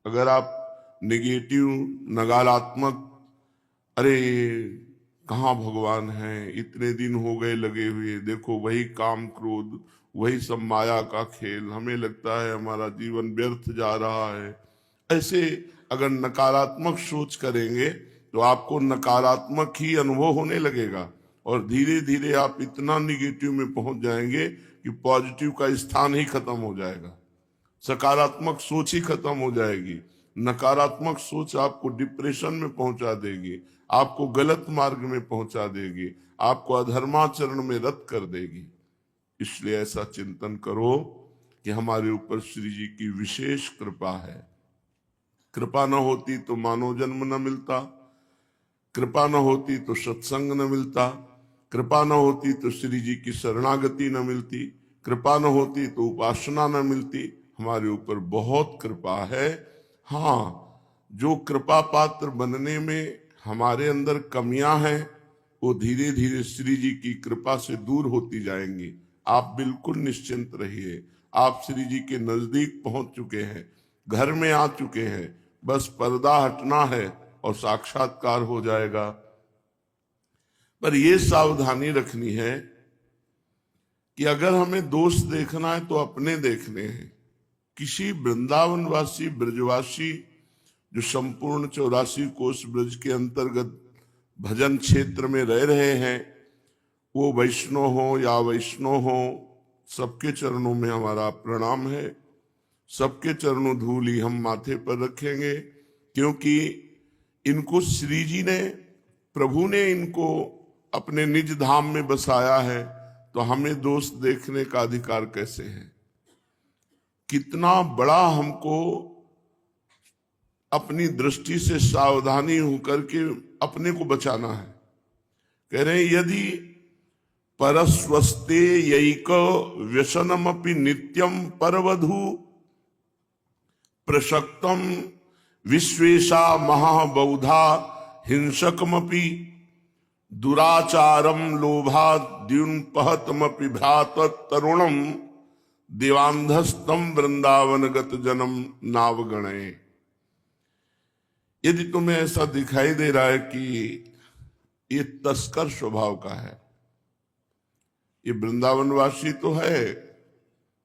अगर आप निगेटिव, नकारात्मक, अरे कहाँ भगवान है, इतने दिन हो गए लगे हुए, देखो वही काम क्रोध, वही सब माया का खेल, हमें लगता है हमारा जीवन व्यर्थ जा रहा है, ऐसे अगर नकारात्मक सोच करेंगे तो आपको नकारात्मक ही अनुभव होने लगेगा और धीरे धीरे आप इतना निगेटिव में पहुंच जाएंगे कि पॉजिटिव का स्थान ही खत्म हो जाएगा, सकारात्मक सोच ही खत्म हो जाएगी। नकारात्मक सोच आपको डिप्रेशन में पहुंचा देगी, आपको गलत मार्ग में पहुंचा देगी, आपको अधर्माचरण में रत कर देगी। इसलिए ऐसा चिंतन करो कि हमारे ऊपर श्री जी की विशेष कृपा है। कृपा न होती तो मानव जन्म न मिलता, कृपा न होती तो सत्संग न मिलता, कृपा न होती तो श्री जी की शरणागति न मिलती, कृपा न होती तो उपासना न मिलती। हमारे ऊपर बहुत कृपा है। हाँ, जो कृपा पात्र बनने में हमारे अंदर कमियां हैं वो धीरे धीरे श्री जी की कृपा से दूर होती जाएंगी। आप बिल्कुल निश्चिंत रहिए, आप श्री जी के नजदीक पहुंच चुके हैं, घर में आ चुके हैं, बस पर्दा हटना है और साक्षात्कार हो जाएगा। पर यह सावधानी रखनी है कि अगर हमें दोष देखना है तो अपने देखने हैं। किसी वृंदावनवासी ब्रजवासी जो संपूर्ण 84 कोस ब्रज के अंतर्गत भजन क्षेत्र में रह रहे हैं, वो वैष्णव हो या वैष्णव हो, सबके चरणों में हमारा प्रणाम है, सबके चरणों धूली हम माथे पर रखेंगे, क्योंकि इनको श्री जी ने, प्रभु ने इनको अपने निज धाम में बसाया है, तो हमें दोष देखने का अधिकार कैसे है? कितना बड़ा हमको अपनी दृष्टि से सावधानी होकर के अपने को बचाना है। कह रहे हैं यदि परस्वस्ते यैक व्यसनमपि नित्यम परवधु प्रसक्तम विश्वेशा महाबौधा हिंसकमपि दुराचारम लोभाद्युन्पहतमपि भ्रात तरुणम देवांधस्तम वृंदावनगत जन्म नावगणे। यदि तुम्हें ऐसा दिखाई दे रहा है कि ये तस्कर स्वभाव का है, ये वृंदावनवासी तो है,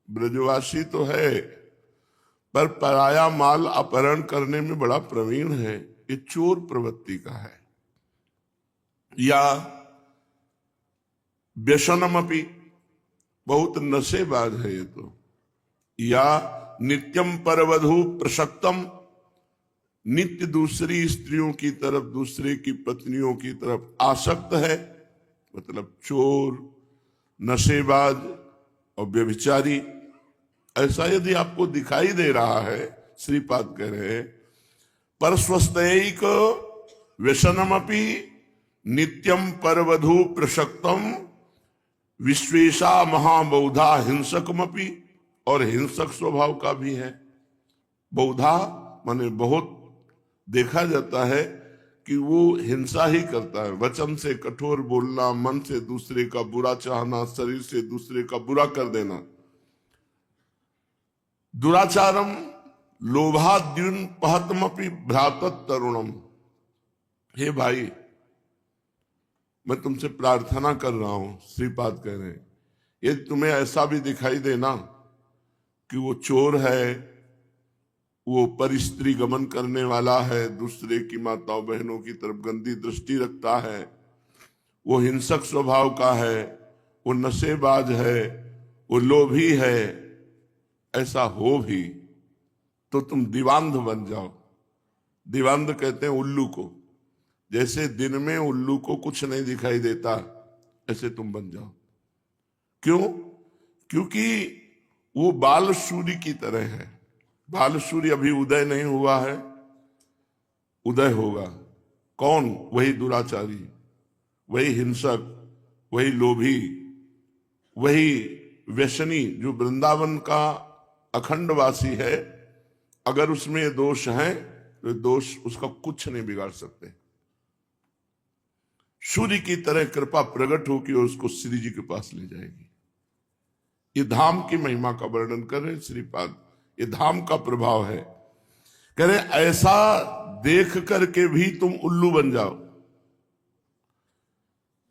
ब्रजवासी तो है, पर पराया माल अपहरण करने में बड़ा प्रवीण है, ये चोर प्रवृत्ति का है, या व्यसनमपि, बहुत नशेबाज है ये तो, या नित्यम परवधु प्रसक्तम, नित्य दूसरी स्त्रियों की तरफ, दूसरे की पत्नियों की तरफ आसक्त है, मतलब चोर, नशेबाज और व्यभिचारी। ऐसा यदि आपको दिखाई दे रहा है, श्रीपाद कह रहे हैं परस्वस्तैक व्यसनमपि नित्यम परवधु प्रसक्तम विश्वेशा महाबौधा हिंसकमपि, और हिंसक स्वभाव का भी है। बौधा माने बहुत देखा जाता है कि वो हिंसा ही करता है, वचन से कठोर बोलना, मन से दूसरे का बुरा चाहना, शरीर से दूसरे का बुरा कर देना। दुराचारम लोभाद्युन पहतमपि भ्रातत तरुणम। हे भाई, मैं तुमसे प्रार्थना कर रहा हूं, श्रीपाद कह रहे हैं, ये तुम्हें ऐसा भी दिखाई देना कि वो चोर है, वो पर स्त्री गमन करने वाला है, दूसरे की माताओं बहनों की तरफ गंदी दृष्टि रखता है, वो हिंसक स्वभाव का है, वो नशेबाज है, वो लोभी है, ऐसा हो भी तो तुम दिवांध बन जाओ। दिवांध कहते हैं उल्लू को, जैसे दिन में उल्लू को कुछ नहीं दिखाई देता, ऐसे तुम बन जाओ। क्यों? क्योंकि वो बाल सूर्य की तरह है। बाल सूर्य अभी उदय नहीं हुआ है, उदय होगा। कौन? वही दुराचारी, वही हिंसक, वही लोभी, वही व्यसनी जो वृंदावन का अखंडवासी है। अगर उसमें दोष है तो दोष उसका कुछ नहीं बिगाड़ सकते। सूर्य की तरह कृपा प्रकट होकर उसको श्री जी के पास ले जाएगी। ये धाम की महिमा का वर्णन कर रहे श्रीपाद, ये धाम का प्रभाव है। कह रहे ऐसा देख करके भी तुम उल्लू बन जाओ।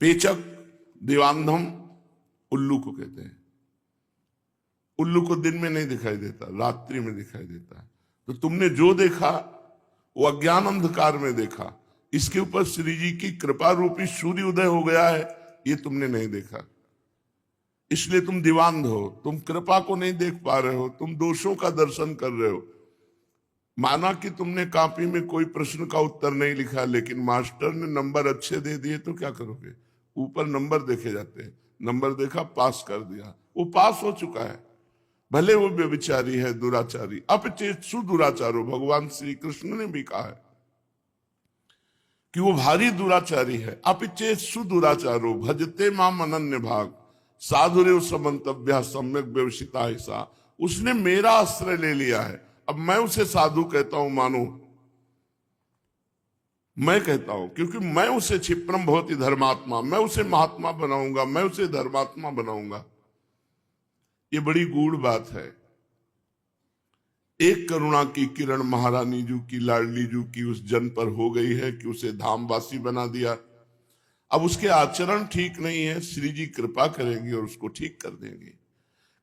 पेचक दिवांधम उल्लू को कहते हैं। उल्लू को दिन में नहीं दिखाई देता, रात्रि में दिखाई देता है। तो तुमने जो देखा वो अज्ञान अंधकार में देखा, इसके ऊपर श्री जी की कृपा रूपी सूर्य उदय हो गया है, ये तुमने नहीं देखा, इसलिए तुम दिवांध हो। तुम कृपा को नहीं देख पा रहे हो, तुम दोषों का दर्शन कर रहे हो। माना कि तुमने कॉपी में कोई प्रश्न का उत्तर नहीं लिखा, लेकिन मास्टर ने नंबर अच्छे दे दिए, तो क्या करोगे? ऊपर नंबर देखे जाते हैं, नंबर देखा, पास कर दिया, वो पास हो चुका है। भले वो व्यभिचारी है, दुराचारी, अपचेत सुदुराचारो, भगवान श्री कृष्ण ने भी कहा है कि वो भारी दुराचारी है। अपचेत सुदुराचारो भजते माम अनन्य भाग साधुरेव समन्तव्य सम्यक व्यवसिता ऐसा। उसने मेरा आश्रय ले लिया है, अब मैं उसे साधु कहता हूं, मानो मैं कहता हूं, क्योंकि मैं उसे क्षिप्रम भवति धर्मात्मा, मैं उसे महात्मा बनाऊंगा, मैं उसे धर्मात्मा बनाऊंगा। ये बड़ी गूढ़ बात है। एक करुणा की किरण महारानी जू की, लाडली जू की उस जन पर हो गई है कि उसे धामवासी बना दिया। अब उसके आचरण ठीक नहीं है, श्री जी कृपा करेंगे और उसको ठीक कर देंगे।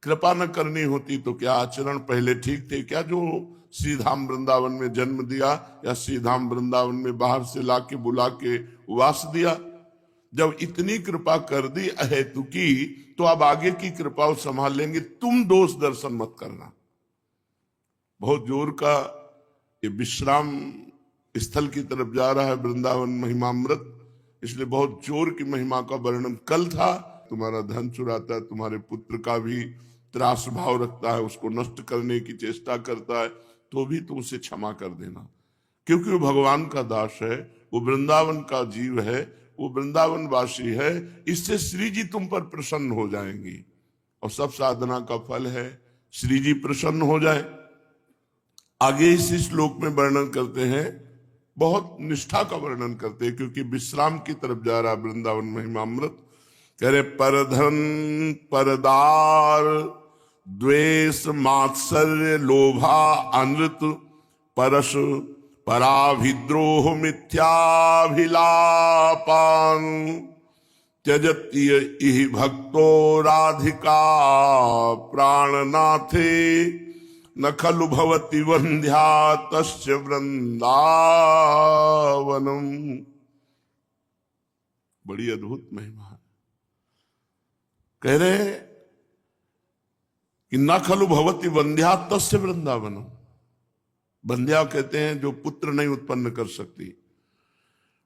कृपा न करनी होती तो क्या आचरण पहले ठीक थे क्या, जो श्री धाम वृंदावन में जन्म दिया या श्री धाम वृंदावन में बाहर से लाके बुला के वास दिया? जब इतनी कृपा कर दी अहेतु की, तो अब आगे की कृपा संभाल लेंगे। तुम दोष दर्शन मत करना। बहुत जोर का ये विश्राम स्थल की तरफ जा रहा है वृंदावन महिमामृत, इसलिए बहुत जोर की महिमा का वर्णन कल था। तुम्हारा धन चुराता है, तुम्हारे पुत्र का भी त्रास भाव रखता है, उसको नष्ट करने की चेष्टा करता है, तो भी तुम उसे क्षमा कर देना, क्योंकि वो भगवान का दास है, वो वृंदावन का जीव है, वो वृंदावन वासी है। इससे श्री जी तुम पर प्रसन्न हो जाएंगी, और सब साधना का फल है श्री जी प्रसन्न हो जाए। आगे इस श्लोक में वर्णन करते हैं, बहुत निष्ठा का वर्णन करते हैं, क्योंकि विश्राम की तरफ जा रहा वृंदावन महिमामृत। कह रहे परधन परदार द्वेष मात्सर्य लोभा अनृत परस पराभिद्रोह मिथ्याभिलापान त्यजत्य इह भक्तो राधिका प्राणनाथे न खलु भवति वंध्या तस्य वृंदावनम। बड़ी अद्भुत महिमा है। कह रहे कि न खलु भवति वंध्या तस्य वृंदावनम। वंध्या कहते हैं जो पुत्र नहीं उत्पन्न कर सकती।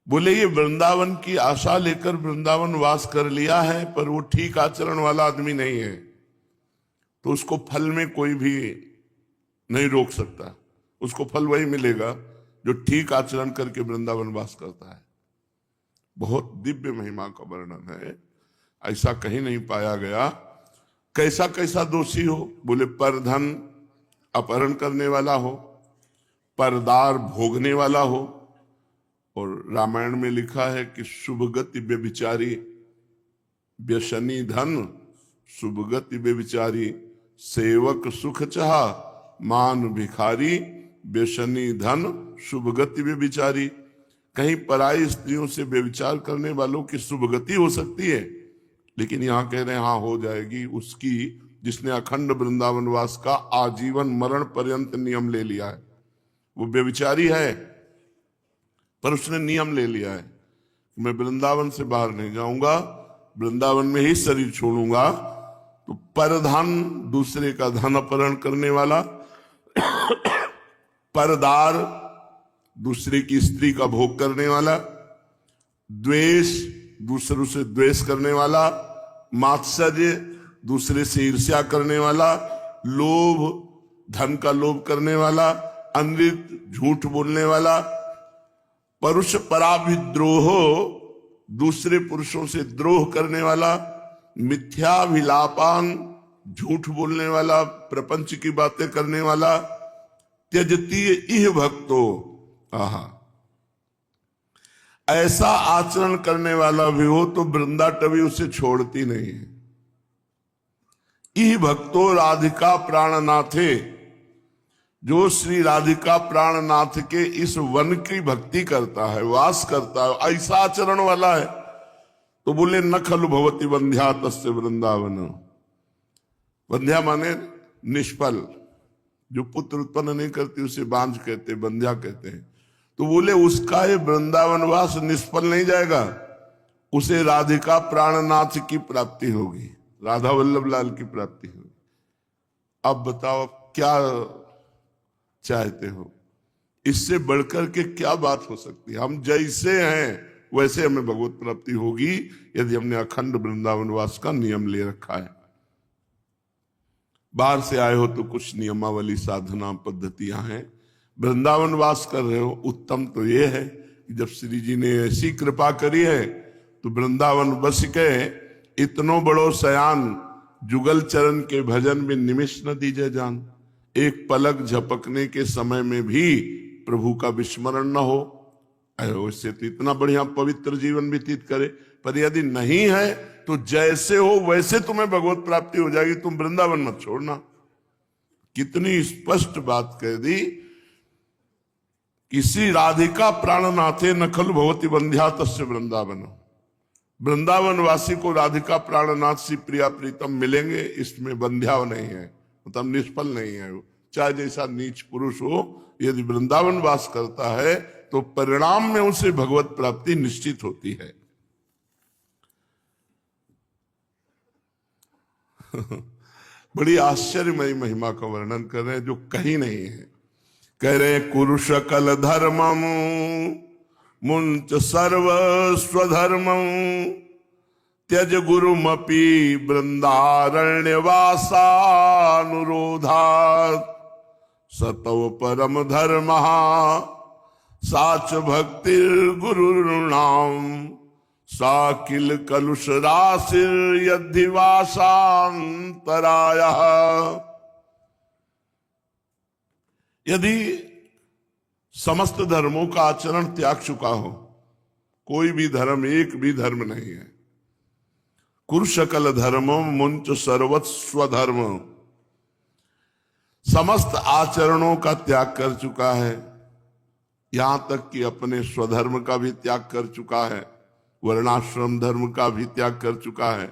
बोले ये वृंदावन की आशा लेकर वृंदावन वास कर लिया है, पर वो ठीक आचरण वाला आदमी नहीं है, तो उसको फल में कोई भी नहीं रोक सकता। उसको फल वही मिलेगा जो ठीक आचरण करके वृंदावन वास करता है। बहुत दिव्य महिमा का वर्णन है, ऐसा कहीं नहीं पाया गया। कैसा कैसा दोषी हो? बोले परधन अपहरण करने वाला हो, परदार भोगने वाला हो, और रामायण में लिखा है कि शुभगति व्यभिचारी, व्यसनी धन शुभगति व्यभिचारी, सेवक सुख चाह मान भिखारी, व्यसनी धन शुभगति व्यभिचारी। कहीं पराई स्त्रियों से व्यभिचार करने वालों की शुभगति हो सकती है, लेकिन यहां कह रहे हैं हाँ हो जाएगी उसकी, जिसने अखंड वृंदावन वास का आजीवन मरण पर्यंत नियम ले लिया है। वो व्यभिचारी है, पर उसने नियम ले लिया है कि मैं वृंदावन से बाहर नहीं जाऊंगा, वृंदावन में ही शरीर छोड़ूंगा। तो परधन दूसरे का धन अपहरण करने वाला, परदार दूसरे की स्त्री का भोग करने वाला, द्वेष दूसरों से द्वेष करने वाला, मात्सर्य दूसरे से ईर्ष्या करने वाला, लोभ धन का लोभ करने वाला, अनृत झूठ बोलने वाला, पुरुष पराभिद्रोह दूसरे पुरुषों से द्रोह करने वाला, मिथ्याभिलापान झूठ बोलने वाला, प्रपंच की बातें करने वाला, त्यजती इह भक्तो, आहा ऐसा आचरण करने वाला भी हो तो वृंदा टवी उसे छोड़ती नहीं है। इह भक्तो राधिका प्राणनाथे, जो श्री राधिका प्राणनाथ के इस वन की भक्ति करता है, वास करता है, ऐसा आचरण वाला है, तो बोले न खलु भवति वंध्या तस्य वृंदावन। वंध्या माने निष्फल, जो पुत्र उत्पन्न नहीं करती उसे बांझ कहते, बंध्या कहते हैं। तो बोले उसका ये वृंदावनवास निष्फल नहीं जाएगा, उसे राधिका प्राणनाथ की प्राप्ति होगी, राधा वल्लभ लाल की प्राप्ति होगी। अब बताओ क्या चाहते हो, इससे बढ़कर के क्या बात हो सकती है? हम जैसे हैं वैसे हमें भगवत प्राप्ति होगी यदि हमने अखंड वृंदावनवास का नियम ले रखा है। बाहर से आए हो तो कुछ नियमावली साधना पद्धतियां हैं, वृंदावन वास कर रहे हो, उत्तम तो ये है कि जब श्री जी ने ऐसी कृपा करी है तो वृंदावन बस के इतनो बड़ो सयान, जुगल चरण के भजन में निमिष न दीजे जान। एक पलक झपकने के समय में भी प्रभु का विस्मरण न हो, वैसे तो इतना बढ़िया पवित्र जीवन व्यतीत करे। पर यदि नहीं है तो जैसे हो वैसे तुम्हें भगवत प्राप्ति हो जाएगी, तुम वृंदावन मत छोड़ना। कितनी स्पष्ट बात कह दी, किसी राधिका प्राणनाथे न खलु भवति वंध्या तस्य वृंदावन। वृंदावन वासी को राधिका प्राणनाथ से प्रिया प्रीतम मिलेंगे, इसमें बंध्या नहीं है, मतलब निष्फल नहीं है। वो चाहे जैसा नीच पुरुष हो, यदि वृंदावन वास करता है तो परिणाम में उसे भगवत प्राप्ति निश्चित होती है। बड़ी आश्चर्यमयी महिमा का वर्णन कर रहे हैं जो कहीं नहीं है। कह रहे कुरु सकल धर्मम मुंच सर्व स्वधर्मम त्यज गुरुमपि वृंदारण्य वासानुरोधात् सतव परम धर्म साच भक्तिर गुरुर्नाम साकिल कलुष राशिर यद्धिवासांतराय। यदि समस्त धर्मों का आचरण त्याग चुका हो, कोई भी धर्म, एक भी धर्म नहीं है, कुरु सकल धर्मम मुंच सर्वस्व धर्म, समस्त आचरणों का त्याग कर चुका है, यहां तक कि अपने स्वधर्म का भी त्याग कर चुका है, वर्णाश्रम धर्म का भी त्याग कर चुका है,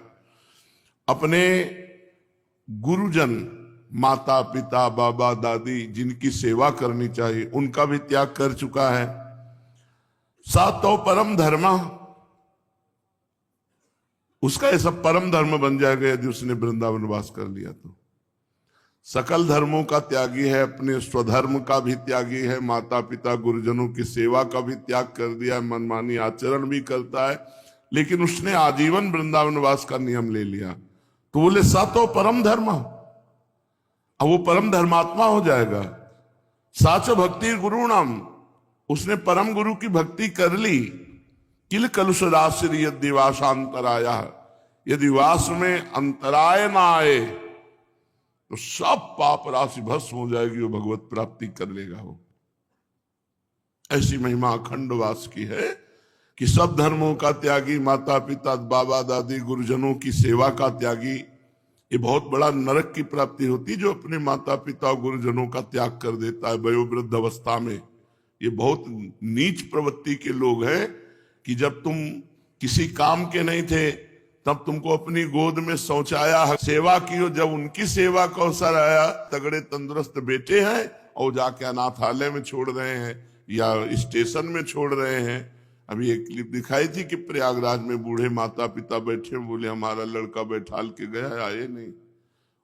अपने गुरुजन माता पिता बाबा दादी जिनकी सेवा करनी चाहिए उनका भी त्याग कर चुका है। सातो परम धर्म, उसका ये सब परम धर्म बन जाएगा यदि उसने वृंदावन वास कर लिया तो। सकल धर्मों का त्यागी है, अपने स्वधर्म का भी त्यागी है, माता पिता गुरुजनों की सेवा का भी त्याग कर दिया है, मनमानी आचरण भी करता है, लेकिन उसने आजीवन वृंदावन वास का नियम ले लिया। तो बोले सातो परम धर्म, अब वो परम धर्मात्मा हो जाएगा। साच भक्ति गुरु नाम, उसने परम गुरु की भक्ति कर ली। किल कलुष राशिर यदि वासांतराया, यदि वास में अंतराय ना आए तो सब पाप राशि भस्म हो जाएगी, वो भगवत प्राप्ति कर लेगा। वो ऐसी महिमा अखंड वास की है कि सब धर्मों का त्यागी, माता पिता बाबा दादी गुरुजनों की सेवा का त्यागी, ये बहुत बड़ा नरक की प्राप्ति होती। जो अपने माता पिता गुरुजनों का त्याग कर देता है वयोवृद्ध अवस्था में, ये बहुत नीच प्रवृत्ति के लोग हैं कि जब तुम किसी काम के नहीं थे तब तुमको अपनी गोद में शौचाया, सेवा की हो, जब उनकी सेवा का अवसर आया, तगड़े तंदुरुस्त बेटे हैं और जाके अनाथालय में छोड़ रहे हैं या स्टेशन में छोड़ रहे हैं। अभी एक क्लिप दिखाई थी कि प्रयागराज में बूढ़े माता पिता बैठे, बोले हमारा लड़का बैठाल के गया, आए नहीं,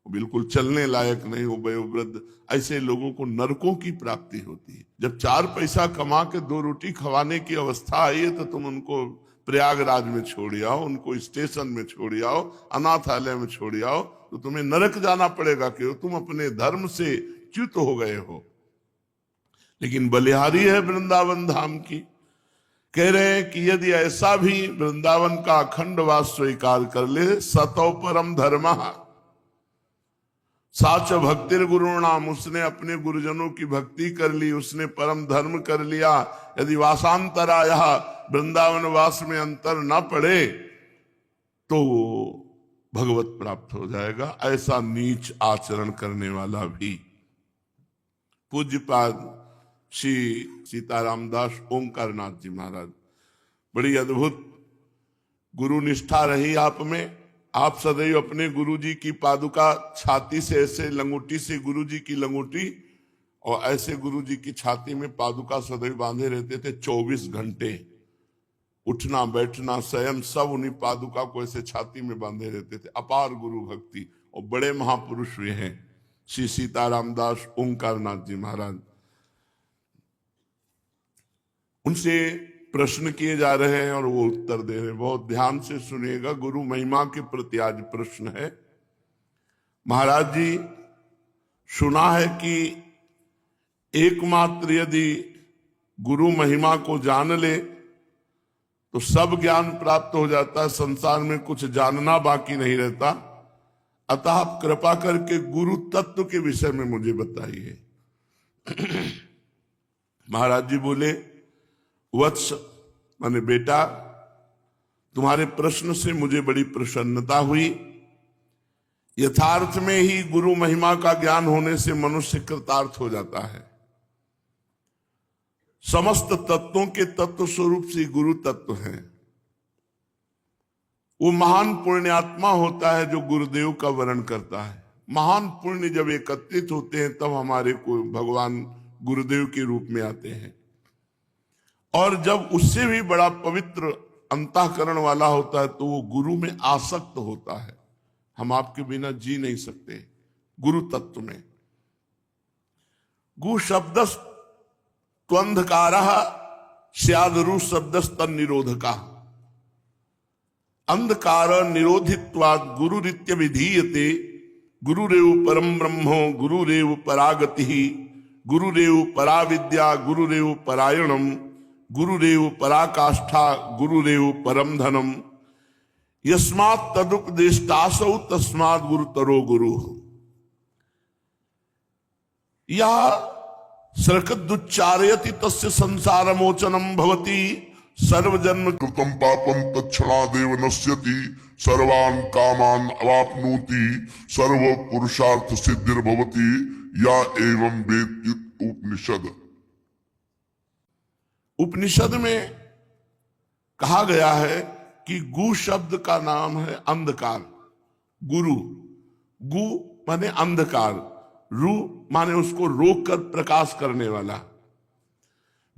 वो बिल्कुल चलने लायक नहीं, वो वयोवृद्ध। ऐसे लोगों को नरकों की प्राप्ति होती है। जब 4 पैसा कमा के 2 रोटी खवाने की अवस्था आई है तो तुम उनको प्रयागराज में छोड़ आओ, उनको स्टेशन में छोड़ आओ, अनाथालय में छोड़ आओ, तो तुम्हें नरक जाना पड़ेगा कि तुम अपने धर्म से च्युत हो गए हो। लेकिन बलिहारी है वृंदावन धाम की। कह रहे हैं कि यदि ऐसा भी वृंदावन का अखंड वास स्वीकार कर ले, सतो परम धर्म साच भक्तिर गुरु नाम, उसने अपने गुरुजनों की भक्ति कर ली, उसने परम धर्म कर लिया। यदि वासांतराया, वृंदावन वास में अंतर न पड़े तो भगवत प्राप्त हो जाएगा। ऐसा नीच आचरण करने वाला भी। पूज्यपाद श्री सीताराम दास ओंकारनाथ जी महाराज, बड़ी अद्भुत गुरु निष्ठा रही आप में। आप सदैव अपने गुरु जी की पादुका छाती से ऐसे लंगोटी से गुरु जी की लंगोटी और ऐसे गुरु जी की छाती में पादुका सदैव बांधे रहते थे। 24 घंटे उठना बैठना शयन सब उन्हीं पादुका को ऐसे छाती में बांधे रहते थे। अपार गुरु भक्ति और बड़े महापुरुष वे हैं श्री सीताराम दास ओंकारनाथ जी महाराज। उनसे प्रश्न किए जा रहे हैं और वो उत्तर दे रहे हैं। बहुत ध्यान से सुनिएगा, गुरु महिमा के प्रति आज प्रश्न है। महाराज जी, सुना है कि एकमात्र यदि गुरु महिमा को जान ले तो सब ज्ञान प्राप्त हो जाता है, संसार में कुछ जानना बाकी नहीं रहता। अतः आप कृपा करके गुरु तत्व के विषय में मुझे बताइए। महाराज जी बोले, वत्स माने बेटा, तुम्हारे प्रश्न से मुझे बड़ी प्रसन्नता हुई। यथार्थ में ही गुरु महिमा का ज्ञान होने से मनुष्य कृतार्थ हो जाता है। समस्त तत्वों के तत्व स्वरूप से गुरु तत्व है। वो महान पुण्यात्मा होता है जो गुरुदेव का वर्ण करता है। महान पुण्य जब एकत्रित होते हैं तब हमारे को भगवान गुरुदेव के रूप में आते हैं। और जब उससे भी बड़ा पवित्र अंतःकरण वाला होता है तो वो गुरु में आसक्त होता है। हम आपके बिना जी नहीं सकते। गुरु तत्व में गु शब्द त्वंधकार स्यादरु शब्द तन निरोधका, अंधकार निरोधित्वाद गुरुरित्य विधीयते। गुरुरेव परम ब्रह्मो गुरुरेव परागति गुरुरेव पराविद्या गुरुरेव परायणम गुरुरेव पराकाष्ठा गुरुरेव परम धनम यस्मात् तदुपदेष्टासौ तस्मात् गुरुतरो गुरु। यह सर्कदुच्चारयति तस्य संसार मोचनम भवति सर्वजन्म कृतं पापं तत्क्षणादेव नश्यति सर्वान् कामान् अवाप्नोति सर्व पुरुषार्थ सिद्धिर्भवति या एवं वेद उपनिषद। उपनिषद में कहा गया है कि गु शब्द का नाम है अंधकार। गुरु, गु माने अंधकार, रु माने उसको रोक कर प्रकाश करने वाला।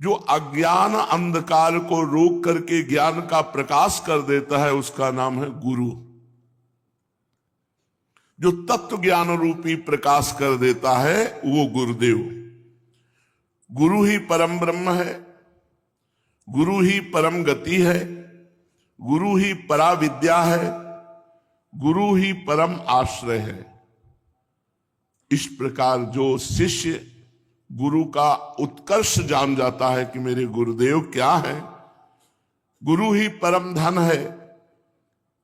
जो अज्ञान अंधकार को रोक करके ज्ञान का प्रकाश कर देता है उसका नाम है गुरु। जो तत्व ज्ञान रूपी प्रकाश कर देता है वो गुरुदेव। गुरु ही परम ब्रह्म है, गुरु ही परम गति है, गुरु ही परा विद्या है, गुरु ही परम आश्रय है। इस प्रकार जो शिष्य गुरु का उत्कर्ष जान जाता है कि मेरे गुरुदेव क्या है, गुरु ही परम धन है,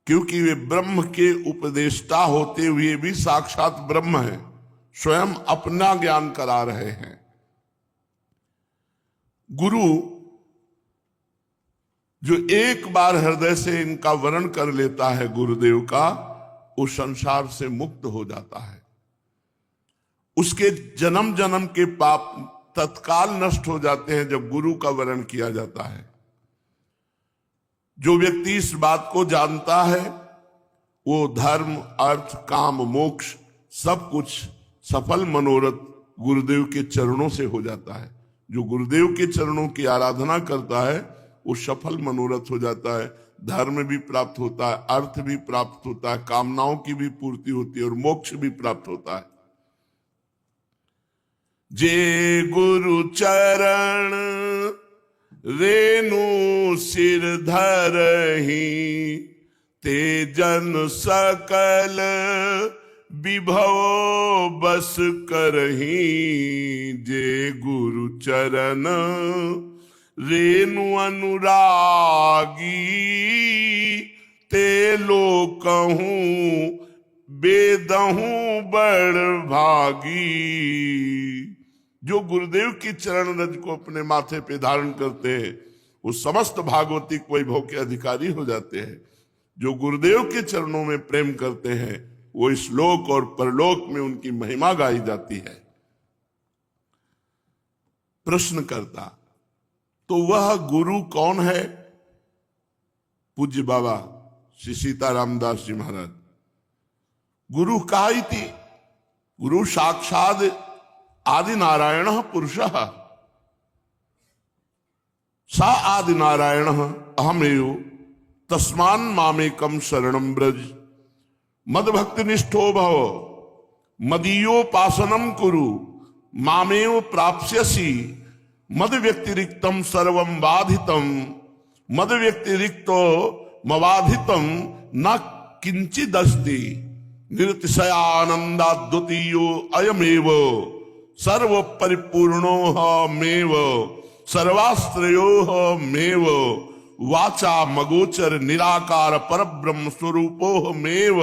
क्योंकि वे ब्रह्म के उपदेष्टा होते हुए भी साक्षात ब्रह्म है, स्वयं अपना ज्ञान करा रहे हैं। गुरु जो एक बार हृदय से इनका वर्ण कर लेता है गुरुदेव का, उस संसार से मुक्त हो जाता है। उसके जन्म जन्म के पाप तत्काल नष्ट हो जाते हैं जब गुरु का वर्ण किया जाता है। जो व्यक्ति इस बात को जानता है वो धर्म अर्थ काम मोक्ष सब कुछ सफल मनोरथ गुरुदेव के चरणों से हो जाता है। जो गुरुदेव के चरणों की आराधना करता है वो सफल मनोरथ हो जाता है। धर्म भी प्राप्त होता है, अर्थ भी प्राप्त होता है, कामनाओं की भी पूर्ति होती है और मोक्ष भी प्राप्त होता है। जे गुरु चरण रेणु सिर धरहि ते जन सकल विभव बस करहि। जे गुरु चरण रेणु अनुरागी ते लोकहूं बेदहूं बड़ भागी। जो गुरुदेव की चरण रज को अपने माथे पे धारण करते हैं वो समस्त भागवतिक वैभव के अधिकारी हो जाते हैं। जो गुरुदेव के चरणों में प्रेम करते हैं वो इस लोक और परलोक में उनकी महिमा गाई जाती है। प्रश्न करता तो वह गुरु कौन है? पूज्य बाबा श्री सीताराम दास जी महाराज, गुरु का इति गुरु साक्षात आदि नारायण पुरुषः सा आदि नारायण अहमेव तस्मान मामेकम शरणं ब्रज मद भक्ति निष्ठो भव मदीयोपासनम कुरु मामेव प्राप्स्यसि मद व्यतिरिक्तम सर्वं बाधितम मद व्यतिरिक्तो मबाधितम न किंचिदस्ति निरतिशयानंदाद्वितीयो अयमेव सर्व परिपूर्णोऽहमेव सर्वाश्रयोऽहमेव वाचा मगोचर निराकार परब्रह्म स्वरूपोऽहमेव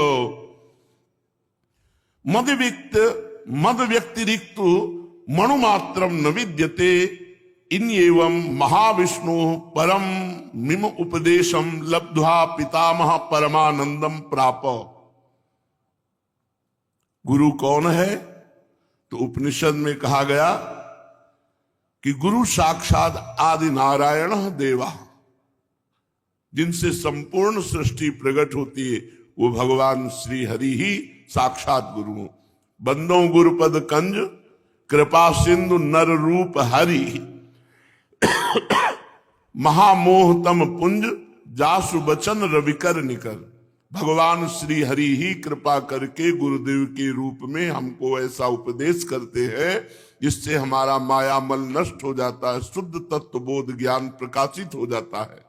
मद व्यतिरिक्तो मणुमात्रम न विद्यते इन एवं महाविष्णु परम मिम उपदेशम लब्ध्वा पितामह परमानंदम प्राप। गुरु कौन है? तो उपनिषद में कहा गया कि गुरु साक्षात आदि नारायण देवा, जिनसे संपूर्ण सृष्टि प्रकट होती है वो भगवान श्री हरि ही साक्षात गुरु। बंदों गुरुपद कंज कृपा सिंधु नर रूप हरि महामोहतम पुंज जासु बचन रविकर निकर। भगवान श्री हरि ही कृपा करके गुरुदेव के रूप में हमको ऐसा उपदेश करते हैं जिससे हमारा मायामल नष्ट हो जाता है, शुद्ध तत्व बोध ज्ञान प्रकाशित हो जाता है।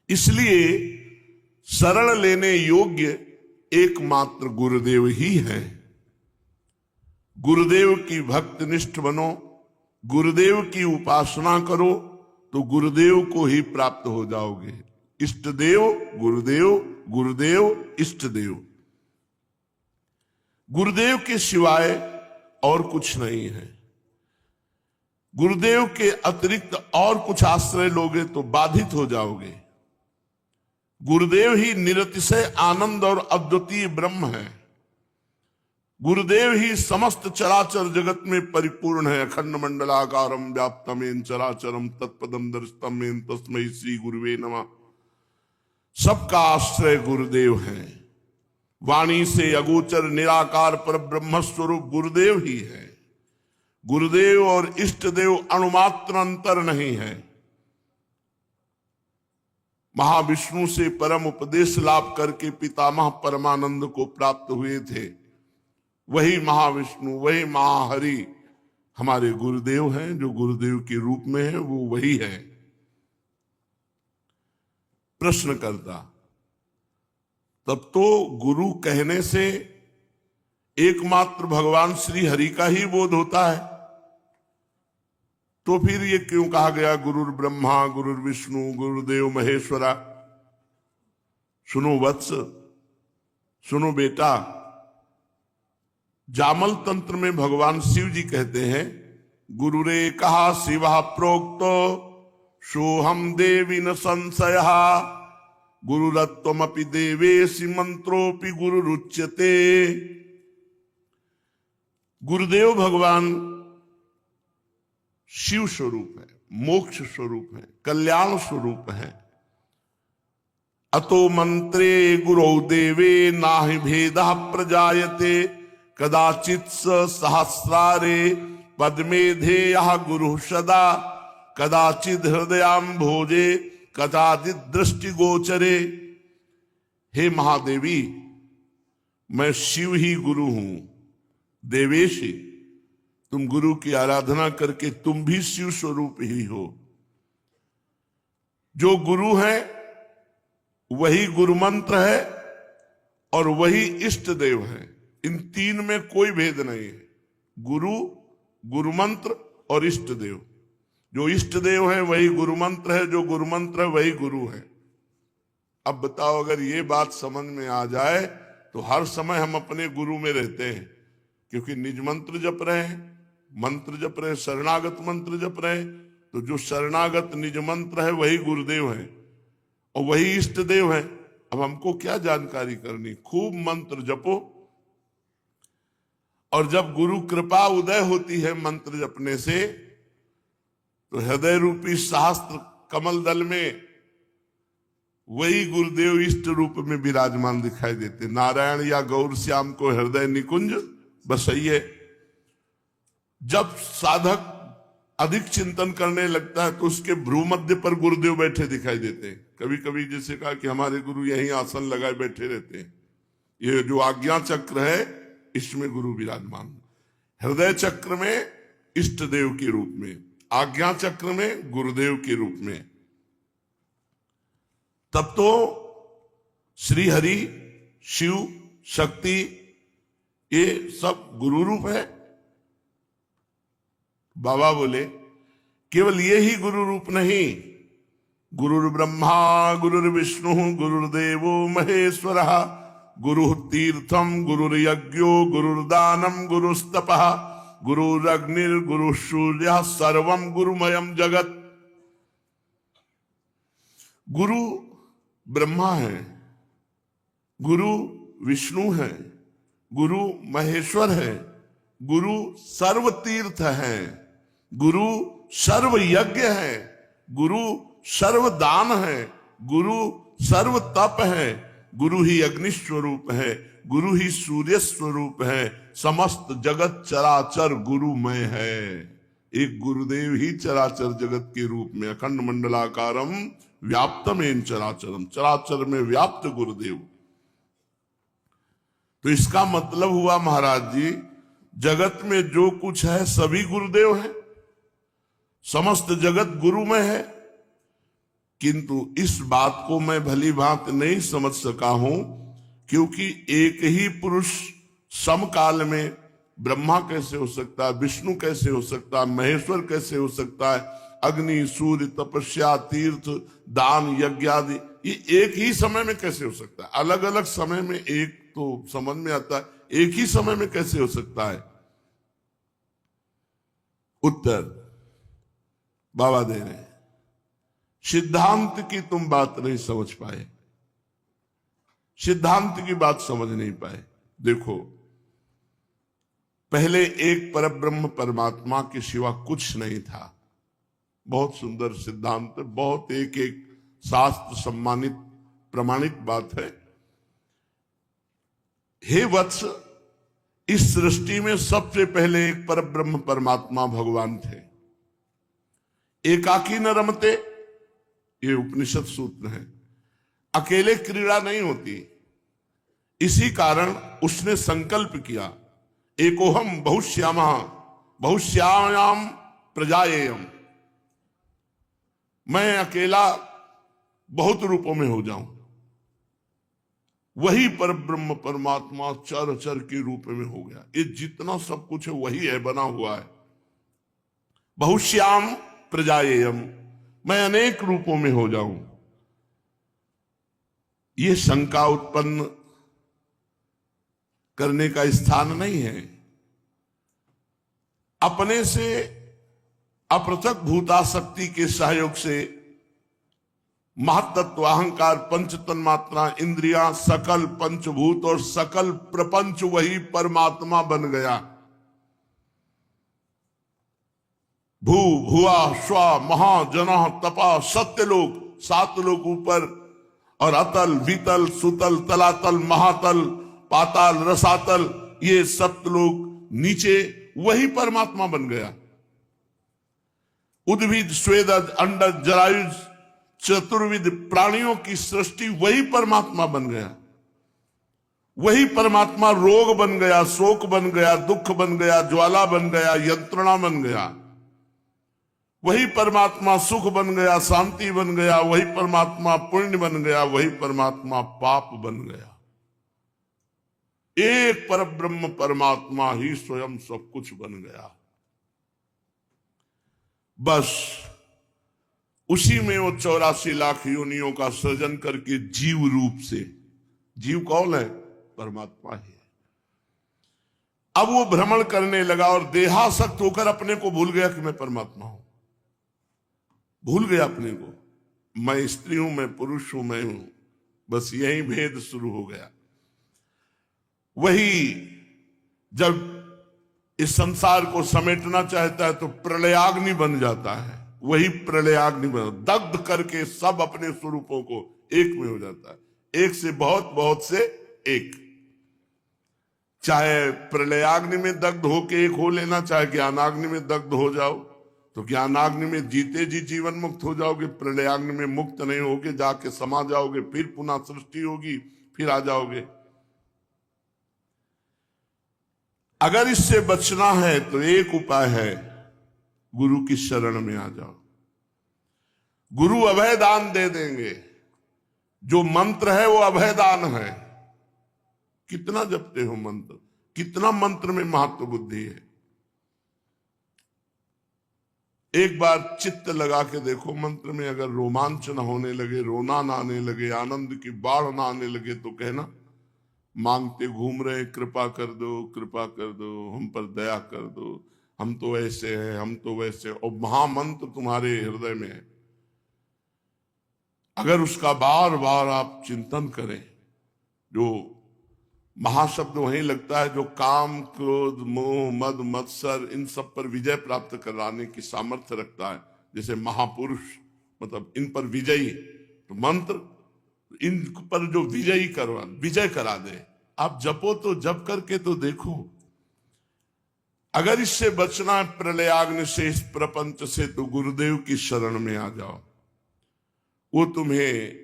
इसलिए शरण लेने योग्य एकमात्र गुरुदेव ही है। गुरुदेव की भक्तनिष्ठ बनो, गुरुदेव की उपासना करो तो गुरुदेव को ही प्राप्त हो जाओगे। इष्ट देव गुरुदेव, गुरुदेव इष्ट देव। गुरुदेव के सिवाय और कुछ नहीं है। गुरुदेव के अतिरिक्त और कुछ आश्रय लोगे तो बाधित हो जाओगे। गुरुदेव ही निरतिशय आनंद और अद्वितीय ब्रह्म है। गुरुदेव ही समस्त चराचर जगत में परिपूर्ण है। अखंड मंडलाकारम व्याप्तमेन चराचरम तत्पदम दर्शितमेन तस्मै श्री गुरुवे नमः। सबका आश्रय गुरुदेव है। वाणी से अगोचर निराकार पर ब्रह्म स्वरूप गुरुदेव ही है। गुरुदेव और इष्ट देव अणुमात्र अंतर नहीं है। महाविष्णु से परम उपदेश लाभ करके पितामह परमानंद को प्राप्त हुए थे। वही महाविष्णु, वही महाहरि हमारे गुरुदेव हैं। जो गुरुदेव के रूप में है वो वही है। प्रश्न करता तब तो गुरु कहने से एकमात्र भगवान श्री हरि का ही बोध होता है, तो फिर ये क्यों कहा गया गुरुर ब्रह्मा गुरुर विष्णु गुरुदेव महेश्वरा? सुनो वत्स, सुनो बेटा, जामल तंत्र में भगवान शिव जी कहते हैं गुरुरे कहा शिवा प्रोक्तो सोहम देवी न संशय गुरुरत्वमपि देवेशि मंत्रोपि गुरुरुच्यते। गुरुदेव भगवान शिव स्वरूप है, मोक्ष स्वरूप है, कल्याण स्वरूप है। अतो मंत्रे गुरौ देवे नाहि भेदः प्रजायते कदाचित् सहस्रारे पद्मेधेयः गुरुः सदा कदाचित् हृदयाम्भोजे कदाचित् दृष्टि गोचरे। हे महादेवी, मैं शिव ही गुरु हूं। देवेशी, तुम गुरु की आराधना करके तुम भी शिव स्वरूप ही हो। जो गुरु है वही गुरु मंत्र है और वही इष्ट देव है। इन तीन में कोई भेद नहीं है। गुरु, गुरु मंत्र और इष्ट देव। जो इष्ट देव है वही गुरु मंत्र है, जो गुरु मंत्र है वही गुरु है। अब बताओ, अगर ये बात समझ में आ जाए तो हर समय हम अपने गुरु में रहते हैं, क्योंकि निज मंत्र जप रहे हैं, मंत्र जप रहे हैं, शरणागत मंत्र जप रहे हैं। तो जो शरणागत निज मंत्र है वही गुरुदेव है और वही इष्ट देव है। अब हमको क्या जानकारी करनी? खूब मंत्र जपो, और जब गुरु कृपा उदय होती है मंत्र जपने से तो हृदय रूपी शास्त्र कमल दल में वही गुरुदेव इष्ट रूप में विराजमान दिखाई देते। नारायण या गौर श्याम को हृदय निकुंज बसइये। जब साधक अधिक चिंतन करने लगता है तो उसके भ्रू मध्य पर गुरुदेव बैठे दिखाई देते हैं। कभी कभी जैसे कहा कि हमारे गुरु यहीं आसन लगाए बैठे रहते हैं। ये जो आज्ञा चक्र है इसमें गुरु विराजमान, हृदय चक्र में इष्ट देव के रूप में, आज्ञा चक्र में गुरुदेव के रूप में। तब तो श्री हरि, शिव, शक्ति ये सब गुरु रूप है। बाबा बोले केवल ये ही गुरु रूप नहीं, गुरुर् ब्रह्मा गुरुर्विष्णु गुरुर्देवो महेश्वरः, गुरु तीर्थम गुरुर्यज्ञो गुरुर्दानम गुरुस्तपः, गुरुरग्निर्गुरु सूर्य सर्वम गुरुमयम जगत। गुरु ब्रह्मा है, गुरु विष्णु है, गुरु महेश्वर है, गुरु सर्व तीर्थ है, गुरु सर्व यज्ञ है, गुरु सर्व दान है, गुरु सर्व तप है, गुरु ही अग्नि स्वरूप है, गुरु ही सूर्य स्वरूप है, समस्त जगत चराचर गुरुमय है। एक गुरुदेव ही चराचर जगत के रूप में अखंड मंडलाकारम व्याप्तमेन चराचरम, चराचर में व्याप्त गुरुदेव। तो इसका मतलब हुआ महाराज जी, जगत में जो कुछ है सभी गुरुदेव है, समस्त जगत गुरुमय है। किंतु इस बात को मैं भली भांति नहीं समझ सका हूं, क्योंकि एक ही पुरुष समकाल में ब्रह्मा कैसे हो सकता है, विष्णु कैसे हो सकता है, महेश्वर कैसे हो सकता है, अग्नि सूर्य तपस्या तीर्थ दान यज्ञ आदि ये एक ही समय में कैसे हो सकता है। अलग अलग समय में एक तो समझ में आता है, एक ही समय में कैसे हो सकता है। उत्तर बाबा दे रहे हैं, सिद्धांत की तुम बात नहीं समझ पाए, सिद्धांत की बात समझ नहीं पाए। देखो, पहले एक परब्रह्म परमात्मा के सिवा कुछ नहीं था। बहुत सुंदर सिद्धांत, बहुत एक एक शास्त्र सम्मानित प्रमाणित बात है। हे वत्स, इस सृष्टि में सबसे पहले एक परब्रह्म परमात्मा भगवान थे। एकाकी न रमते, ये उपनिषद सूत्र है। अकेले क्रीड़ा नहीं होती, इसी कारण उसने संकल्प किया, एकोहम बहुश्यामा बहुश्यायाम प्रजाएयम, मैं अकेला बहुत रूपों में हो जाऊं। वही परब्रह्म परमात्मा चर चर के रूप में हो गया। ये जितना सब कुछ है वही है, बना हुआ है। बहुश्याम प्रजाएयम, मैं अनेक रूपों में हो जाऊं। ये शंका उत्पन्न करने का स्थान नहीं है। अपने से अपृथक भूताशक्ति के सहयोग से महत्त्व अहंकार पंच तन्मात्रा इंद्रियां सकल पंचभूत और सकल प्रपंच वही परमात्मा बन गया। भू भुआ स्व महा जना तपा सत्यलोक, सात लोक ऊपर और अतल वितल सुतल तलातल महातल पाताल रसातल, ये सप्तलोक नीचे वही परमात्मा बन गया। उद्भिद स्वेदज अंडज जरायुज चतुर्विध प्राणियों की सृष्टि वही परमात्मा बन गया। वही परमात्मा रोग बन गया, शोक बन गया, दुख बन गया, ज्वाला बन गया, यंत्रणा बन गया। वही परमात्मा सुख बन गया, शांति बन गया। वही परमात्मा पुण्य बन गया, वही परमात्मा पाप बन गया। एक परब्रह्म परमात्मा ही स्वयं सब कुछ बन गया। बस उसी में वो 84 लाख योनियों का सृजन करके जीव रूप से, जीव कौन है? परमात्मा ही है। अब वो भ्रमण करने लगा और देहासक्त होकर अपने को भूल गया कि मैं परमात्मा हूं। भूल गया अपने को, मैं स्त्री हूं, मैं पुरुष हूं, मैं हूं। बस यही भेद शुरू हो गया। वही जब इस संसार को समेटना चाहता है तो प्रलयाग्नि बन जाता है। वही प्रलयाग्नि में दग्ध करके सब अपने स्वरूपों को एक में हो जाता है। एक से बहुत, बहुत से एक। चाहे प्रलयाग्नि में दग्ध होके एक हो लेना, चाहे ज्ञानाग्नि में दग्ध हो जाओ, तो ज्ञानाग्नि में जीते जी जीवन मुक्त हो जाओगे, प्रलयाग्नि में मुक्त नहीं होगे, जाके समा जाओगे, फिर पुनः सृष्टि होगी, फिर आ जाओगे। अगर इससे बचना है तो एक उपाय है, गुरु की शरण में आ जाओ। गुरु अभय दान दे देंगे। जो मंत्र है वो अभय दान है। कितना जपते हो मंत्र, कितना मंत्र में महत्व बुद्धि है। एक बार चित्त लगा के देखो मंत्र में, अगर रोमांच न होने लगे, रोना ना आने लगे, आनंद की बाढ़ ना आने लगे, तो कहना मांगते घूम रहे, कृपा कर दो, कृपा कर दो, हम पर दया कर दो, हम तो ऐसे हैं, हम तो वैसे, और महामंत्र तुम्हारे हृदय में है। अगर उसका बार बार आप चिंतन करें, जो महाशब्द वहीं लगता है जो काम, क्रोध, मोह, मद, मत्सर इन सब पर विजय प्राप्त कराने की सामर्थ्य रखता है, जैसे महापुरुष, मतलब इन पर विजयी। तो मंत्र इन पर जो विजय करा दे। आप जपो तो जप करके तो देखो। अगर इससे बचना है प्रलयाग्नि से, इस प्रपंच से, तो गुरुदेव की शरण में आ जाओ। वो तुम्हें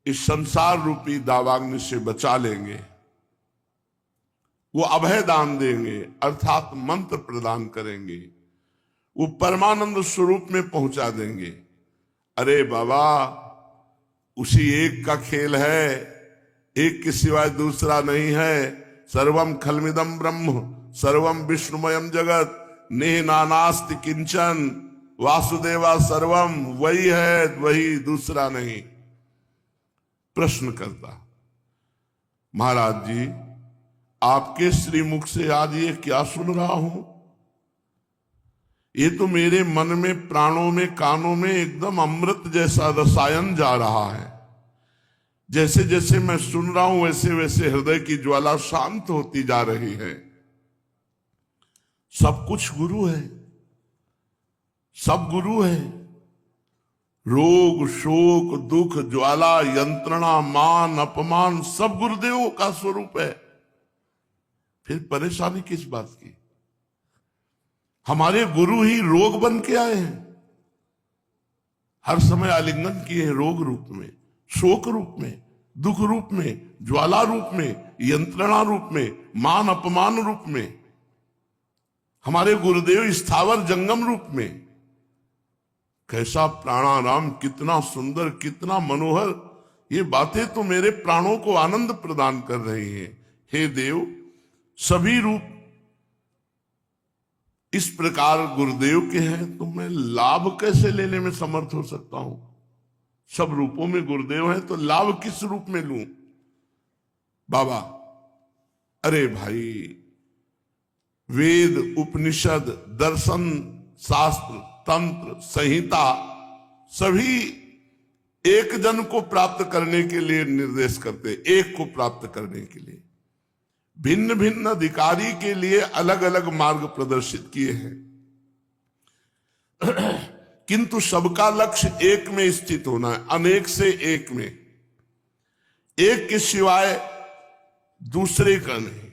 इस संसार रूपी दावाग्नि से बचा लेंगे। वो अभय दान देंगे, अर्थात मंत्र प्रदान करेंगे। वो परमानंद स्वरूप में पहुंचा देंगे। अरे बाबा, उसी एक का खेल है, एक के सिवाय दूसरा नहीं है। सर्वम खलमिदम ब्रह्म, सर्वम विष्णुमयम जगत, नेह नानास्ति किंचन, वासुदेवा सर्वम। वही है, वही, दूसरा नहीं। प्रश्न करता, महाराज जी, आपके श्रीमुख से आज ये क्या सुन रहा हूं? ये तो मेरे मन में, प्राणों में, कानों में एकदम अमृत जैसा रसायन जा रहा है। जैसे जैसे मैं सुन रहा हूं, वैसे वैसे हृदय की ज्वाला शांत होती जा रही है। सब कुछ गुरु है, सब गुरु है। रोग, शोक, दुख, ज्वाला, यंत्रणा, मान, अपमान, सब गुरुदेव का स्वरूप है। फिर परेशानी किस बात की? हमारे गुरु ही रोग बन के आए हैं। हर समय आलिंगन किए हैं रोग रूप में, शोक रूप में, दुख रूप में, ज्वाला रूप में, यंत्रणा रूप में, मान अपमान रूप में। हमारे गुरुदेव स्थावर जंगम रूप में। कैसा प्राणाराम, कितना सुंदर, कितना मनोहर। ये बातें तो मेरे प्राणों को आनंद प्रदान कर रही हैं। हे देव, सभी रूप इस प्रकार गुरुदेव के हैं, तो मैं लाभ कैसे लेने में समर्थ हो सकता हूं? सब रूपों में गुरुदेव हैं, तो लाभ किस रूप में लूं? बाबा, अरे भाई, वेद, उपनिषद, दर्शन, शास्त्र, तंत्र, संहिता सभी एक जन को प्राप्त करने के लिए निर्देश करते, एक को प्राप्त करने के लिए। भिन्न भिन्न अधिकारी के लिए अलग अलग मार्ग प्रदर्शित किए हैं, किंतु सबका लक्ष्य एक में स्थित होना है, अनेक से एक में। एक के सिवाय दूसरे का नहीं।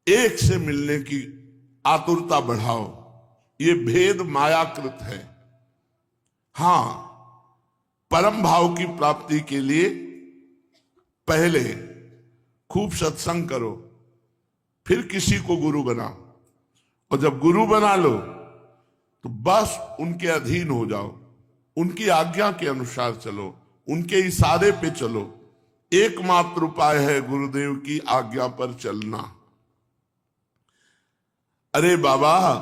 एक से मिलने की आतुरता बढ़ाओ। ये भेद मायाकृत है। हां, परम भाव की प्राप्ति के लिए पहले खूब सत्संग करो, फिर किसी को गुरु बनाओ, और जब गुरु बना लो तो बस उनके अधीन हो जाओ, उनकी आज्ञा के अनुसार चलो, उनके इशारे पे चलो। एकमात्र उपाय है गुरुदेव की आज्ञा पर चलना। अरे बाबा,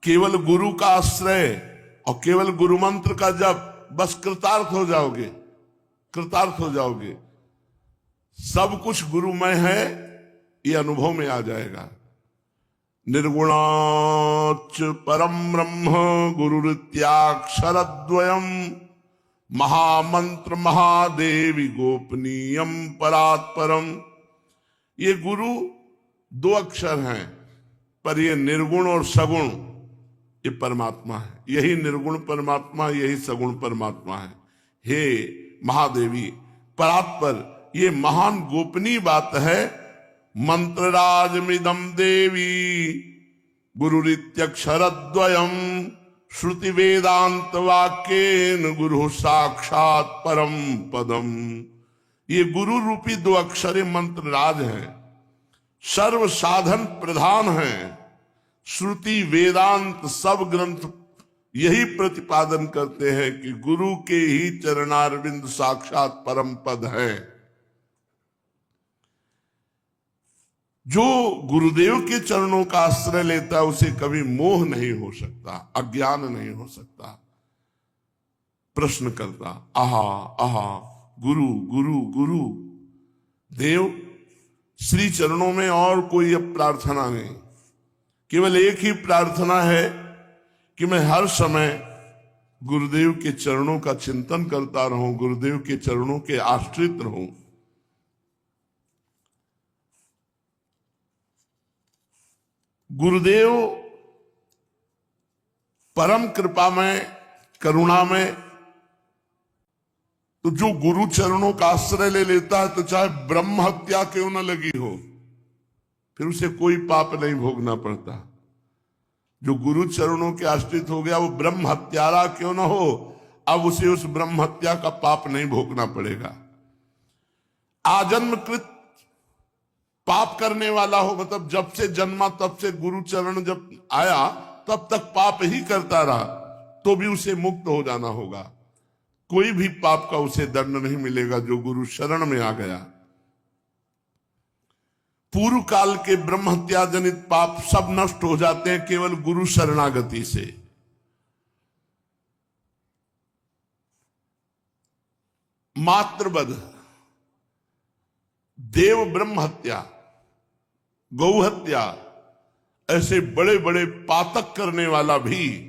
केवल गुरु का आश्रय और केवल गुरु मंत्र का जप, बस कृतार्थ हो जाओगे, कृतार्थ हो जाओगे। सब कुछ गुरुमय है, ये अनुभव में आ जाएगा। निर्गुणाच परम ब्रह्म गुरुरित्याक्षरद्वयम् महामंत्र महादेवी गोपनीयम परात्परम। ये गुरु दो अक्षर हैं, पर ये निर्गुण और सगुण ये परमात्मा है, यही निर्गुण परमात्मा, यही सगुण परमात्मा है। हे महादेवी परात्पर, ये महान गोपनीय बात है। मंत्रराजमिदं देवी गुरुरित्यक्षरद्वयम् श्रुति वेदांत वाक्येन गुरु साक्षात परम पदम। ये गुरु रूपी 2 अक्षरे मंत्रराज है, सर्व साधन प्रधान है। श्रुति वेदांत सब ग्रंथ यही प्रतिपादन करते हैं कि गुरु के ही चरणारविंद साक्षात परम पद है। जो गुरुदेव के चरणों का आश्रय लेता है उसे कभी मोह नहीं हो सकता, अज्ञान नहीं हो सकता। प्रश्न करता, आहा आहा गुरु गुरु गुरु। देव श्री चरणों में और कोई अब प्रार्थना नहीं, केवल एक ही प्रार्थना है कि मैं हर समय गुरुदेव के चरणों का चिंतन करता रहूं, गुरुदेव के चरणों के आश्रित रहूं। गुरुदेव परम कृपा में, करुणा में, तो जो गुरु चरणों का आश्रय ले लेता है तो चाहे ब्रह्म हत्या क्यों न लगी हो, फिर उसे कोई पाप नहीं भोगना पड़ता। जो गुरु चरणों के आश्रित हो गया वो ब्रह्म हत्यारा क्यों न हो, अब उसे उस ब्रह्म हत्या का पाप नहीं भोगना पड़ेगा। आजन्मकृत पाप करने वाला हो, मतलब जब से जन्मा तब से गुरु चरण जब आया तब तक पाप ही करता रहा, तो भी उसे मुक्त हो जाना होगा। कोई भी पाप का उसे दंड नहीं मिलेगा जो गुरु शरण में आ गया। पूर्व काल के ब्रह्म हत्या जनित पाप सब नष्ट हो जाते हैं केवल गुरु शरणागति से। मातृवध, देव ब्रह्म हत्या, गौ हत्या, ऐसे बड़े बड़े पातक करने वाला भी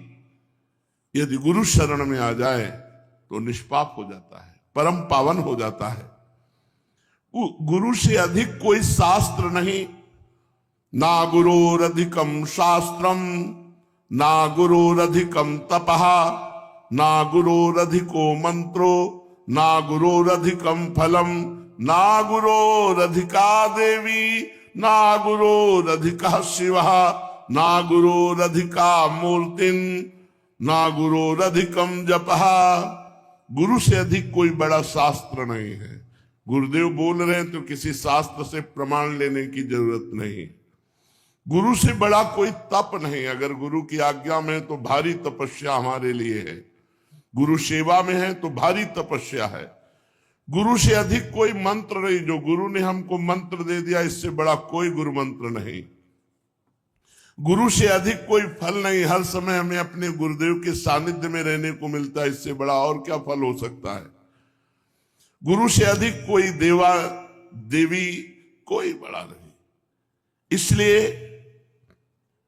यदि गुरु शरण में आ जाए तो निष्पाप हो जाता है, परम पावन हो जाता है। गुरु से अधिक कोई शास्त्र नहीं। ना गुरोरधिकम शास्त्रम ना गुरोरधिकम तपः ना गुरोरधिको मंत्रो ना गुरोरधिकम फलम ना गुरोरधिका देवी ना गुरोरधिका शिवः ना गुरोरधिका मूर्तिन ना गुरोरधिकम जपः। गुरु से अधिक कोई बड़ा शास्त्र नहीं है। गुरुदेव बोल रहे हैं तो किसी शास्त्र से प्रमाण लेने की जरूरत नहीं। गुरु से बड़ा कोई तप नहीं। अगर गुरु की आज्ञा में तो भारी तपस्या हमारे लिए है, गुरु सेवा में है तो भारी तपस्या है। गुरु से अधिक कोई मंत्र नहीं। जो गुरु ने हमको मंत्र दे दिया, इससे बड़ा कोई गुरु मंत्र नहीं। गुरु से अधिक कोई फल नहीं। हर समय हमें अपने गुरुदेव के सानिध्य में रहने को मिलता है, इससे बड़ा और क्या फल हो सकता है। गुरु से अधिक कोई देवा देवी कोई बड़ा नहीं। इसलिए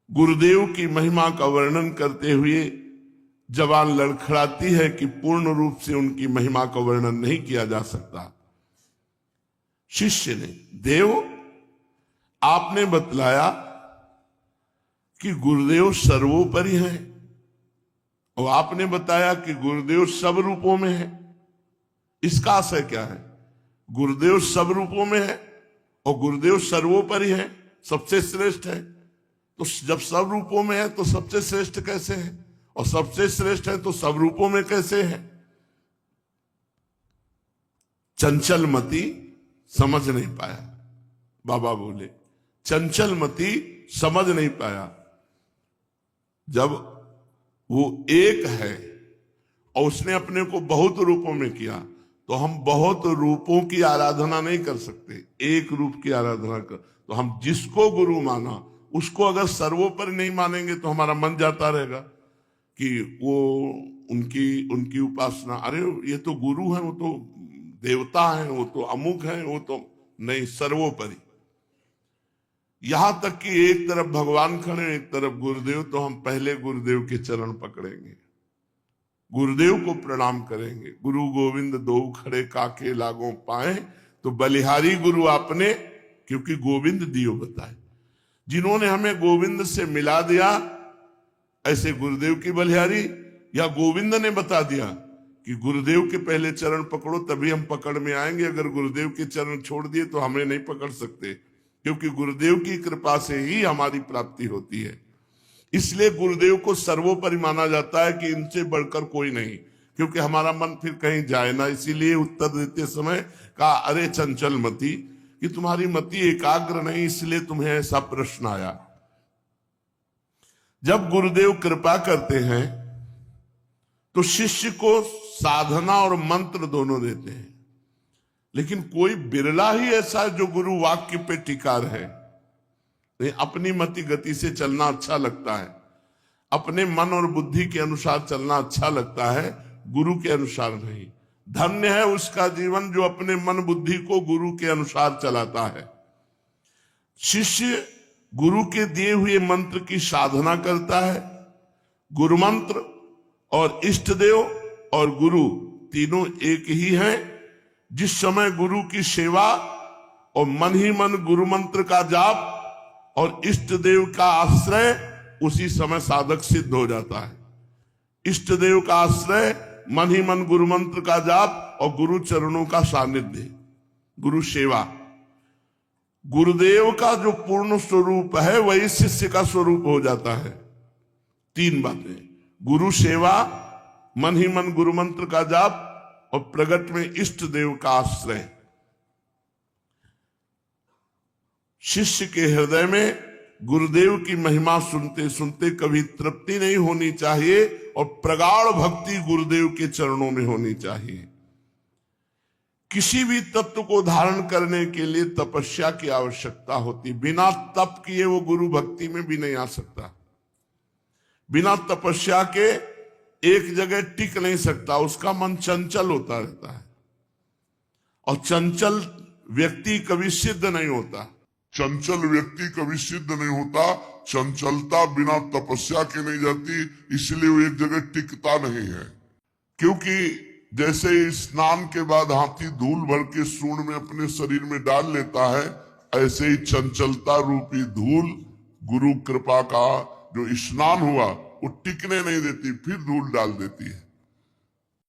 गुरुदेव की महिमा का वर्णन करते हुए जबान लड़खड़ाती है कि पूर्ण रूप से उनकी महिमा का वर्णन नहीं किया जा सकता। शिष्य ने, देव आपने बतलाया कि गुरुदेव सर्वोपरि हैं और आपने बताया कि गुरुदेव सब रूपों में है। इसका आशय क्या है? गुरुदेव सब रूपों में है और गुरुदेव सर्वोपरि है, सबसे श्रेष्ठ है। तो जब सब रूपों में है तो सबसे श्रेष्ठ कैसे है, और सबसे श्रेष्ठ है तो सब रूपों में कैसे है? चंचल मति समझ नहीं पाया। बाबा बोले चंचल मति समझ नहीं पाया। जब वो एक है और उसने अपने को बहुत रूपों में किया, तो हम बहुत रूपों की आराधना नहीं कर सकते, एक रूप की आराधना कर। तो हम जिसको गुरु माना उसको अगर सर्वोपरि नहीं मानेंगे तो हमारा मन जाता रहेगा कि वो उनकी उपासना, अरे ये तो गुरु है, वो तो देवता है, वो तो अमुक है, वो तो नहीं, सर्वोपरि। यहां तक कि एक तरफ भगवान खड़े एक तरफ गुरुदेव, तो हम पहले गुरुदेव के चरण पकड़ेंगे, गुरुदेव को प्रणाम करेंगे। गुरु गोविंद दो खड़े काके लागों पाए, तो बलिहारी गुरु आपने, क्योंकि गोविंद दियो बताए। जिन्होंने हमें गोविंद से मिला दिया ऐसे गुरुदेव की बलिहारी, या गोविंद ने बता दिया कि गुरुदेव के पहले चरण पकड़ो तभी हम पकड़ में आएंगे, अगर गुरुदेव के चरण छोड़ दिए तो हमें नहीं पकड़ सकते, क्योंकि गुरुदेव की कृपा से ही हमारी प्राप्ति होती है। इसलिए गुरुदेव को सर्वोपरि माना जाता है कि इनसे बढ़कर कोई नहीं, क्योंकि हमारा मन फिर कहीं जाए ना। इसीलिए उत्तर देते समय कहा, अरे चंचल मति, कि तुम्हारी मति एकाग्र नहीं, इसलिए तुम्हें ऐसा प्रश्न आया। जब गुरुदेव कृपा करते हैं तो शिष्य को साधना और मंत्र दोनों देते हैं, लेकिन कोई बिरला ही ऐसा है जो गुरु वाक्य पे टिका रहे। अपनी मति गति से चलना अच्छा लगता है, अपने मन और बुद्धि के अनुसार चलना अच्छा लगता है, गुरु के अनुसार नहीं। धन्य है उसका जीवन जो अपने मन बुद्धि को गुरु के अनुसार चलाता है। शिष्य गुरु के दिए हुए मंत्र की साधना करता है। गुरु मंत्र और इष्ट देव और गुरु तीनों एक ही हैं। जिस समय गुरु की सेवा और मन ही मन गुरु मंत्र का जाप और इष्ट देव का आश्रय, उसी समय साधक सिद्ध हो जाता है। इष्ट देव का आश्रय, मन ही मन गुरु मंत्र का जाप और गुरु चरणों का सानिध्य, गुरु सेवा। गुरुदेव का जो पूर्ण स्वरूप है वही शिष्य का स्वरूप हो जाता है। तीन बातें, गुरु सेवा, मन ही मन गुरु मंत्र का जाप और प्रगट में इष्ट देव का आश्रय। शिष्य के हृदय में गुरुदेव की महिमा सुनते सुनते कभी तृप्ति नहीं होनी चाहिए और प्रगाढ़ भक्ति गुरुदेव के चरणों में होनी चाहिए। किसी भी तत्व को धारण करने के लिए तपस्या की आवश्यकता होती, बिना तप किए वो गुरु भक्ति में भी नहीं आ सकता। बिना तपस्या के एक जगह टिक नहीं सकता, उसका मन चंचल होता रहता है, और चंचल व्यक्ति कभी सिद्ध नहीं होता। चंचल व्यक्ति कभी सिद्ध नहीं होता, चंचलता बिना तपस्या के नहीं जाती, इसलिए वो एक जगह टिकता नहीं है। क्योंकि जैसे स्नान के बाद हाथी धूल भर के सूंड में अपने शरीर में डाल लेता है, ऐसे ही चंचलता रूपी धूल गुरु कृपा का जो स्नान हुआ वो टिकने नहीं देती, फिर धूल डाल देती है।